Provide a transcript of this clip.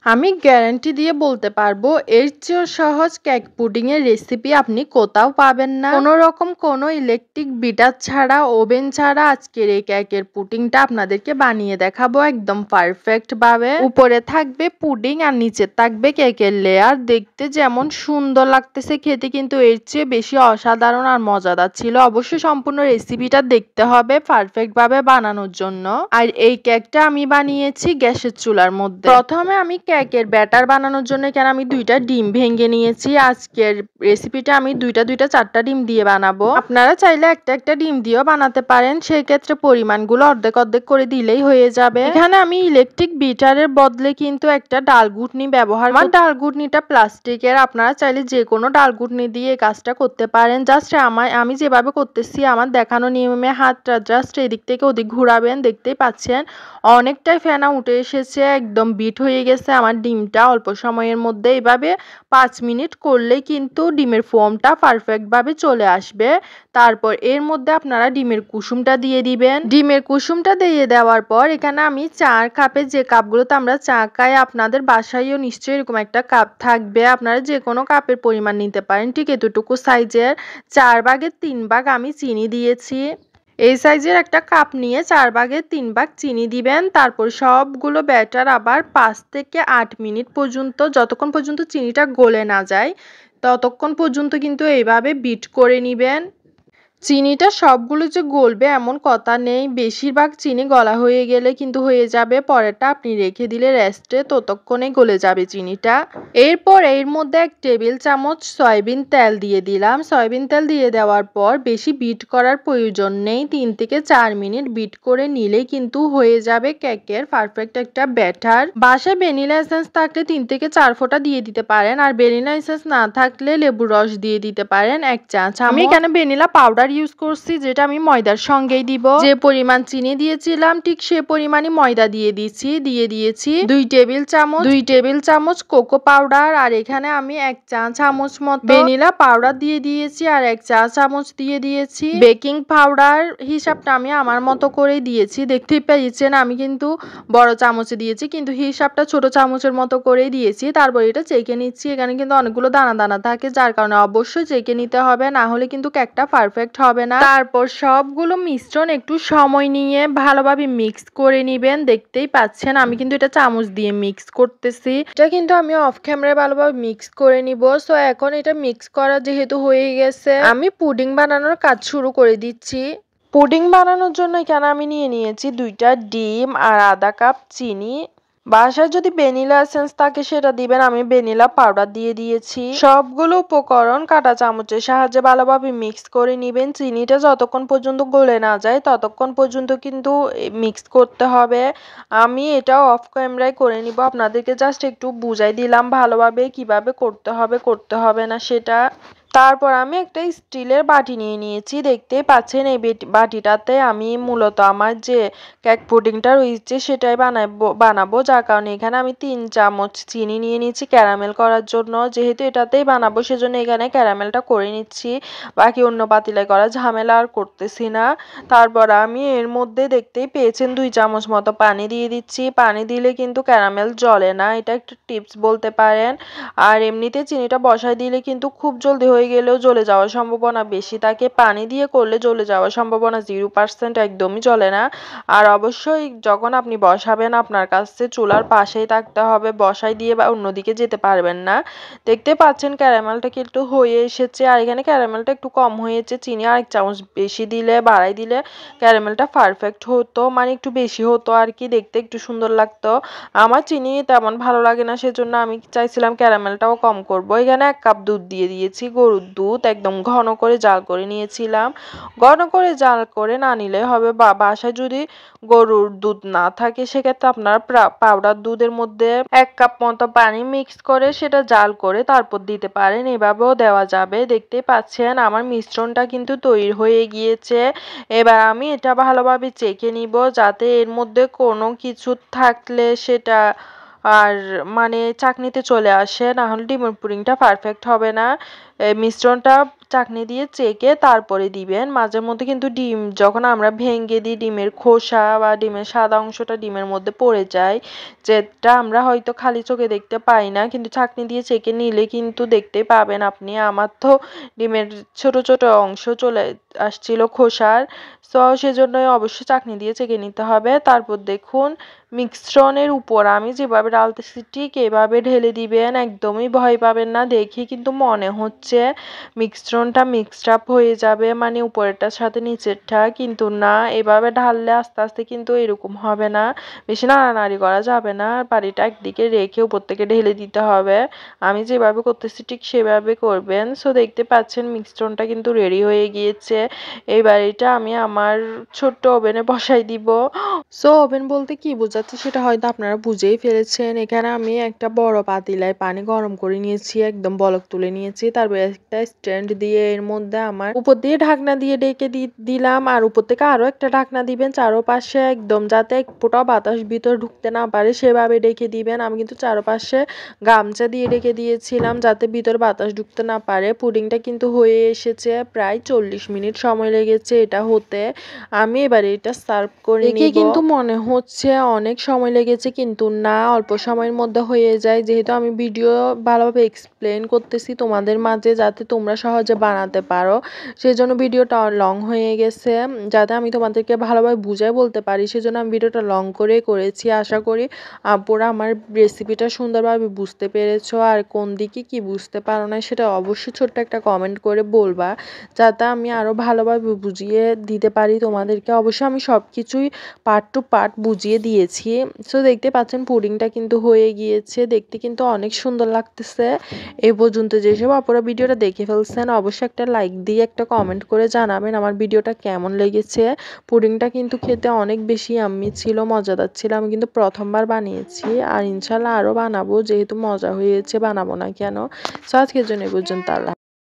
আমি গ্যারান্টি দিয়ে বলতে পারবো এর চেয়েও সহজ কেক পুডিং এর রেসিপি আপনি কোথাও পাবেন না। কোনো রকম কোনো ইলেকট্রিক বিটার ছাড়া, ওভেন ছাড়া আজকের এই কেকের পুডিংটা আপনাদেরকে বানিয়ে দেখাবো একদম পারফেক্ট ভাবে। উপরে থাকবে পুডিং আর নিচে থাকবে কেকের লেয়ার। দেখতে যেমন সুন্দর লাগতেছে, খেতে কিন্তু এর চেয়ে বেশি অসাধারণ আর মজাদার ছিল। অবশ্যই সম্পূর্ণ রেসিপিটা দেখতে হবে পারফেক্ট ভাবে বানানোর জন্য। আর এই কেকটা আমি বানিয়েছি গ্যাসের চুলার মধ্যে। প্রথমে আমি কেকের ব্যাটার বানানোর জন্য এখানে আমি 2টা ডিম ভেঙে নিয়েছি। আজকের রেসিপিটা আমি 2টা 4টা ডিম দিয়ে বানাবো। আপনারা চাইলে একটা ডিম দিয়েও বানাতে পারেন, সেই ক্ষেত্রে পরিমাণগুলো অর্ধেক করে দিলেই হয়ে যাবে। এখানে আমি ইলেকট্রিক বিটারের বদলে কিন্তু একটা ডাল ঘুটনি ব্যবহার করি। ডাল ঘুটনিটা প্লাস্টিকের, আপনারা চাইলে যে কোনো ডাল ঘুটনি দিয়ে এই কাজটা করতে পারেন। জাস্ট আমি যেভাবে করতেছি আমার দেখানো নিয়মে হাতটা জাস্ট এদিক থেকে ওদিক ঘুরাবেন। দেখতেই পাচ্ছেন অনেকটাই ফেনা উঠে এসেছে, একদম বিট হয়ে গেছে আমার ডিমটা। অল্প সময়ের মধ্যে এভাবে 5 মিনিট করলেই কিন্তু ডিমের ফোমটা পারফেক্ট ভাবে চলে আসবে। তারপর এর মধ্যে আপনারা ডিমের কুসুমটা দিয়ে দিবেন। ডিমের কুসুমটা দিয়ে দেওয়ার পর এখানে আমি 4 কাপে, যে কাপগুলোতে আমরা চা খাই, আপনাদের বাসায়ও নিশ্চয়ই এরকম একটা কাপ থাকবে, আপনারা যে কোনো কাপের পরিমাণ নিতে পারেন। ঠিক এতটুকু সাইজের 4 ভাগের 3 ভাগ আমি চিনি দিয়েছি। এই সাইজের একটা কাপ নিয়ে 4 ভাগের 3 ভাগ চিনি দিবেন। তারপর সবগুলো ব্যাটার আবার 5 থেকে 8 মিনিট পর্যন্ত, যতক্ষণ পর্যন্ত চিনিটা গলে না যায় ততক্ষণ পর্যন্ত কিন্তু এইভাবে বিট করে নিবেন। চিনিটা সবগুলো যে গলবে এমন কথা নেই, বেশিরভাগ চিনি গলা হয়ে গেলে কিন্তু হয়ে যাবে, পরেরটা আপনি রেখে দিলে রেস্টে, ততক্ষণে গলে যাবে চিনিটা। এরপর এর মধ্যে 1 টেবিল চামচ সয়াবিন তেল দিয়ে দিলাম। সয়াবিন তেল দিয়ে দেওয়ার পর বেশি বিট করার প্রয়োজন নেই, 3 থেকে 4 মিনিট বিট করে নিলেই কিন্তু হয়ে যাবে কেকের পারফেক্ট একটা ব্যাটার। বাসায় ভ্যানিলা এসেন্স থাকলে 3 থেকে 4 ফোঁটা দিয়ে দিতে পারেন, আর ভ্যানিলা এসেন্স না থাকলে লেবুর রস দিয়ে দিতে পারেন 1 চা চামচ। আমি এখানে ভ্যানিলা পাউডার ইউজ করছি, যেটা আমি ময়দার সঙ্গেই দিব। যে পরিমাণ চিনি দিয়েছিলাম ঠিক সে পরিমাণই ময়দা দিয়ে দিয়েছি 2 টেবিল চামচ কোকো পাউডার। আর এখানে আমি 1 চা চামচ মতো ভ্যানিলা পাউডার দিয়ে দিয়েছি, আর 1 চা চামচ দিয়ে দিয়েছি বেকিং পাউডার। হিসাবটা আমি আমার মতো করেই দিয়েছি, দেখতেই পেয়েছেন আমি কিন্তু বড় চামচে দিয়েছি, কিন্তু হিসাবটা ছোট চামচের মতো করেই দিয়েছি। তারপর এটা চেকে নিচ্ছি। এখানে কিন্তু অনেকগুলো দানা দানা থাকে, যার কারণে অবশ্যই চেকে নিতে হবে, না হলে কিন্তু কেকটা পারফেক্ট হবে না। তারপর সবগুলো মিশ্রণ একটু সময় নিয়ে ভালোভাবে মিক্স করে নিবেন। দেখতেই পাচ্ছেন আমি কিন্তু এটা চামচ দিয়ে মিক্স করতেছি, এটা কিন্তু আমি অফ ক্যামেরায় ভালোভাবে মিক্স করে নিব। সো এখন এটা মিক্স করা যেহেতু হয়ে গেছে, আমি পুডিং বানানোর কাজ শুরু করে দিচ্ছি। পুডিং বানানোর জন্য এখানে আমি নিয়েছি 2টা ডিম আর আধা কাপ চিনি। বাসায় যদি ভ্যানিলা এসেন্স থাকে সেটা দিবেন, আমি ভ্যানিলা পাউডার দিয়ে দিয়েছি। সবগুলো উপকরণ কাঁটা চামচের সাহায্যে ভালোভাবে মিক্স করে নিবেন। চিনিটা যতক্ষণ পর্যন্ত গলে না যায় ততক্ষণ পর্যন্ত কিন্তু মিক্স করতে হবে। আমি এটা অফ ক্যামেরায় করে নিব, আপনাদেরকে জাস্ট একটু বুঝাই দিলাম ভালোভাবে কিভাবে করতে হবে না সেটা। তারপর আমি একটা স্টিলের বাটি নিয়েছি, দেখতেই পাচ্ছেন এই বাটিটাতে আমি মূলত আমার যে কেক পুডিংটা রয়েছে সেটাই বানাবো, যার কারণে এখানে আমি 3 চামচ চিনি নিয়ে নিচ্ছি ক্যারামেল করার জন্য। যেহেতু এটাতেই বানাবো সেজন্য এখানে ক্যারামেলটা করে নিচ্ছি, বাকি অন্য পাতিলে করা ঝামেলা আর করতেছি না। তারপর আমি এর মধ্যে দেখতেই পেয়েছেন 2 চামচ মতো পানি দিয়ে দিচ্ছি। পানি দিলে কিন্তু ক্যারামেল জ্বলে না, এটা একটা টিপস বলতে পারেন। আর এমনিতে চিনিটা বসায় দিলে কিন্তু খুব জলদি হয়ে গেলেও জ্বলে যাওয়ার সম্ভাবনা বেশি থাকে, পানি দিয়ে করলে জ্বলে যাওয়ার সম্ভাবনা 0%, একদমই জ্বলে না। আর অবশ্যই যখন আপনি বসাবেন আপনার কাছে চুলার পাশেই থাকতে হবে, বসাই দিয়ে বা অন্যদিকে যেতে পারবেন না। দেখতে পাচ্ছেন ক্যারামেলটা কিন্তু হয়ে এসেছে, আর এখানে ক্যারামেলটা একটু কম হয়েছে, চিনি আর 1 চামচ বেশি দিলে বাড়াই দিলে ক্যারামেলটা পারফেক্ট হতো, মানে একটু বেশি হতো আর কি, দেখতে একটু সুন্দর লাগতো। আমার চিনি তেমন ভালো লাগে না, সেজন্য আমি চাইছিলাম ক্যারামেলটাও কম করব। এখানে 1 কাপ দুধ দিয়ে দিয়েছি, গরুর দুধ, একদম ঘন করে জাল করে নিয়েছিলাম। ঘন করে জাল করে না নিলে হবে, বাসায় যদি গরুর দুধ না থাকে সেক্ষেত্রে আপনার পাউডার দুধের মধ্যে 1 কাপ মতো পানি মিক্স করে সেটা জাল করে তারপর দিতে পারেন, এভাবেও দেওয়া যাবে। দেখতে পাচ্ছেন আমার মিশ্রণটা কিন্তু তৈরি হয়ে গিয়েছে। এবার আমি এটা ভালোভাবে চেখে নিব, যাতে এর মধ্যে কোনো কিছু থাকলে সেটা আর মানে চাকনিতে চলে আসে, না হলে ডিমের পুডিংটা পারফেক্ট হবে না। মিশ্রণটা চাকনি দিয়ে চেকে তারপরে দিবেন। মাঝে মধ্যে কিন্তু ডিম যখন আমরা ভেঙে দিই, ডিমের খোসা বা ডিমের সাদা অংশটা ডিমের মধ্যে পড়ে যায়, যেটা আমরা হয়তো খালি চোখে দেখতে পাই না, কিন্তু চাকনি দিয়ে চেকে নিলে কিন্তু দেখতে পাবেন আপনি। আমার তো ডিমের ছোট ছোট অংশ চলে আসছিল খোসার, সো সেজন্যই অবশ্যই চাকনি দিয়ে চেকে নিতে হবে। তারপর দেখুন মিশ্রণের উপর আমি যেভাবে ঢালতেছি ঠিক এভাবে ঢেলে দিবেন, একদমই ভয় পাবেন না। দেখে কিন্তু মনে হচ্ছে মিশ্রণটা মিক্সড আপ হয়ে যাবে, মানে উপরেরটার সাথে নিচেরটা, কিন্তু না, এভাবে ঢাললে আস্তে আস্তে কিন্তু এরকম হবে না। বেশি নাড়ানাড়ি করা যাবে না, বাড়িটা একদিকে রেখে উপর থেকে ঢেলে দিতে হবে। আমি যেভাবে করতেছি ঠিক সেভাবে করবেন। সো দেখতে পাচ্ছেন মিশ্রণটা কিন্তু রেডি হয়ে গিয়েছে। এই বাড়িটা আমি আমার ছোট্ট ওভেনে বসাই দিব। সো ওভেন বলতে কি বোঝাচ্ছে সেটা হয়তো আপনারা বুঝেই ফেলেছেন। এখানে আমি একটা বড় পাতিলায় পানি গরম করে নিয়েছি, একদম বলক তুলে নিয়েছি। তারপরে একটা স্ট্যান্ড দিয়ে এর মধ্যে আমার উপর দিয়ে ঢাকনা দিয়ে ঢেকে দিলাম, আর উপর থেকে আরো একটা ঢাকনা দিবেন চারপাশে, একদম যাতে এক ফোঁটাও বাতাস ভিতরে ঢুকতে না পারে সেভাবে ঢেকে দিবেন। আমি কিন্তু চারপাশে গামছা দিয়ে ঢেকে দিয়েছিলাম যাতে ভিতরে বাতাস ঢুকতে না পারে। পুডিংটা কিন্তু হয়ে এসেছে, প্রায় 40 মিনিট সময় লেগেছে এটা হতে। আমি এবারে এটা সার্ভ করে নিব। দেখে কিন্তু মনে হচ্ছে অনেক সময় লেগেছে, কিন্তু না, অল্প সময়ের মধ্যে হয়ে যায়। যেহেতু আমি ভিডিও ভালোভাবে এক্সপ্লেন করতেছি তোমাদের মাঝে যাতে তোমরা সহজে বানাতে পারো, সেজন্য ভিডিওটা লং হয়ে গেছে। যাতে আমি তোমাদেরকে ভালোভাবে বুঝাই বলতে পারি সেজন্য আমি ভিডিওটা লং করে করেছি। আশা করি আপুরা আমার রেসিপিটা সুন্দরভাবে বুঝতে পেরেছো, আর কোন দিকে কি বুঝতে পারো না সেটা অবশ্যই ছোট্ট একটা কমেন্ট করে বলবা, যাতে আমি আরো ভালোভাবে বুঝিয়ে দিতে পারি তোমাদেরকে। অবশ্যই আমি সবকিছুই পার্ট টু পার্ট বুঝিয়ে দিয়েছি। সো দেখতে পাচ্ছেন পুডিংটা কিন্তু হয়ে গিয়েছে, দেখতে কিন্তু অনেক সুন্দর লাগতেছে। এ পর্যন্ত যেসব আপুরা ভিডিওটা দেখে ফেলছেন অবশ্যই একটা লাইক দিয়ে একটা কমেন্ট করে জানাবেন আমার ভিডিওটা কেমন লেগেছে। পুডিংটা কিন্তু খেতে অনেক বেশি ইয়াম্মি ছিল, মজাদার ছিল। আমি কিন্তু প্রথমবার বানিয়েছি, আর ইনশাল্লাহ আরও বানাবো, যেহেতু মজা হয়েছে বানাবো না কেন। সো আজকের জন্য এই পর্যন্ত। আল্লাহ।